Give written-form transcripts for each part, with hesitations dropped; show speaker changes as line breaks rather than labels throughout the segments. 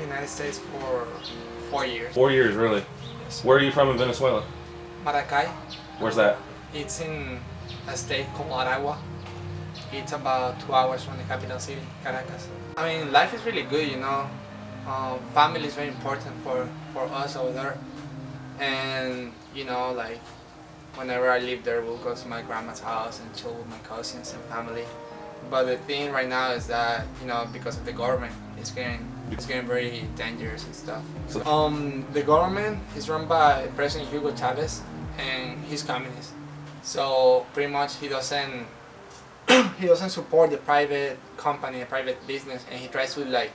United States for 4 years.
4 years, really?
Yes.
Where are you from in Venezuela?
Maracay.
Where's that?
It's in a state called Aragua. It's about 2 hours from the capital city, Caracas. I mean, life is really good, you know. Family is very important for us over there. And, you know, like, whenever I live there, we'll go to my grandma's house and chill with my cousins and family. But the thing right now is that, you know, because of the government, it's getting very dangerous and stuff. The government is run by President Hugo Chavez, and he's communist. So pretty much he doesn't support the private company, the private business, and he tries to like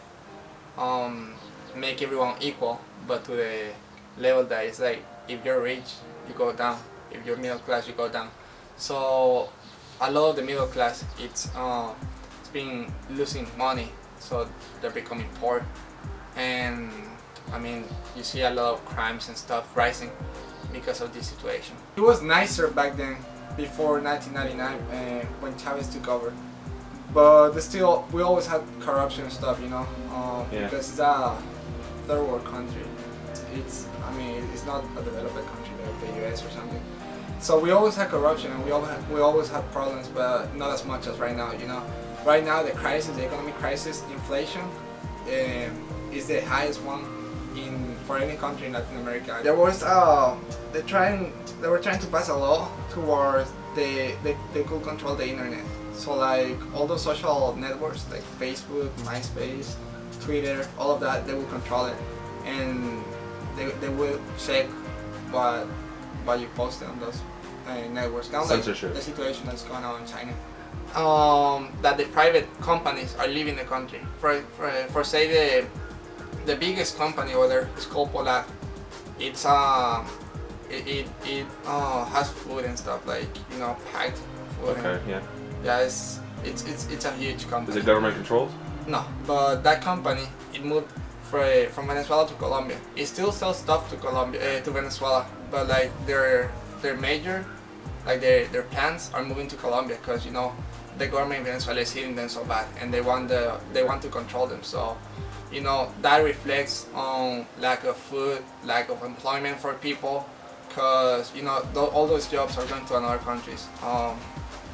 make everyone equal, but to the level that it's like if you're rich, you go down. If you're middle class, you go down. So a lot of the middle class, it's been losing money, so they're becoming poor. And I mean, you see a lot of crimes and stuff rising because of this situation. It was nicer back then, before 1999, when Chavez took over. But still, we always had corruption and stuff, you know, because it's a third world country. I mean, it's not a developed country like the US or something. So we always had corruption, and we always had problems, but not as much as right now, you know. Right now, the crisis, the economic crisis, inflation, is the highest one for any country in Latin America. There was they were trying to pass a law towards they could control the internet. So like all those social networks like Facebook, MySpace, Twitter, all of that, they will control it, and they will check what you post on those networks. Kind of
Censorship.
Like the situation that's going on in China. That the private companies are leaving the country. For say the biggest company over there is called Polar. It's it has food and stuff, like, you know, packed food.
Okay, yeah.
Yeah, it's a huge company.
Is it government controlled?
No, but that company, it moved from Venezuela to Colombia. It still sells stuff to to Venezuela, but like their major, like their plants are moving to Colombia because, you know, the government in Venezuela is hitting them so bad, and they want to control them. So, you know, that reflects on lack of food, lack of employment for people, because, you know, all those jobs are going to another countries.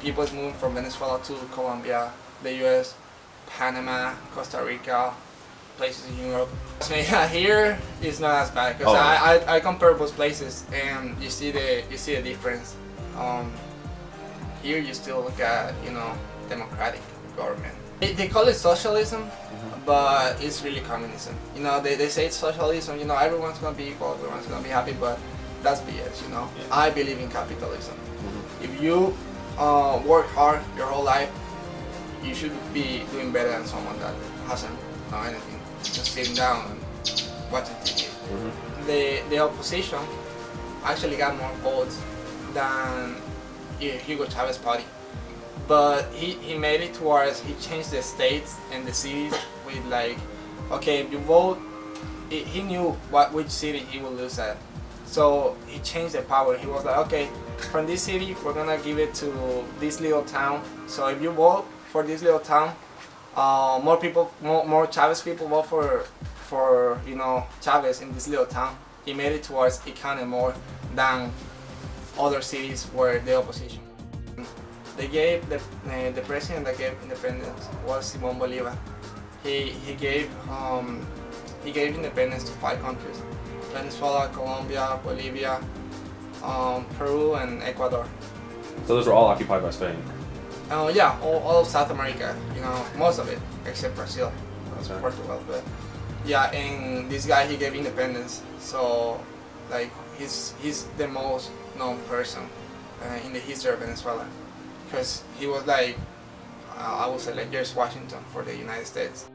People is moving from Venezuela to Colombia, the US, Panama, Costa Rica, places in Europe. So yeah, here it's not as bad, because I compare both places, and you see the difference. Here you still look at, you know, democratic government. They call it socialism, but it's really communism. You know, they say it's socialism, you know, everyone's gonna be equal, everyone's gonna be happy, but that's BS, you know. Yeah. I believe in capitalism. If you work hard your whole life, you should be doing better than someone that hasn't done anything, just sitting down and watching TV. The opposition actually got more votes than Hugo Chavez party, but he made it towards, he changed the states and the cities with like, okay, if you vote, he knew which city he will lose at, so he changed the power. He was like, okay, from this city we're gonna give it to this little town, so if you vote for this little town, more Chavez people vote for you know, Chavez in this little town. He made it towards it counted more than other cities were the opposition. They gave the president that gave independence was Simon Bolivar. He gave independence to 5 countries: Venezuela, Colombia, Bolivia, Peru, and Ecuador.
So those were all occupied by Spain?
Yeah, all of South America, you know, most of it, except Brazil, Portugal. But yeah, and this guy, he gave independence, so like he's the most known person in the history of Venezuela, because he was like, I would say like George Washington for the United States.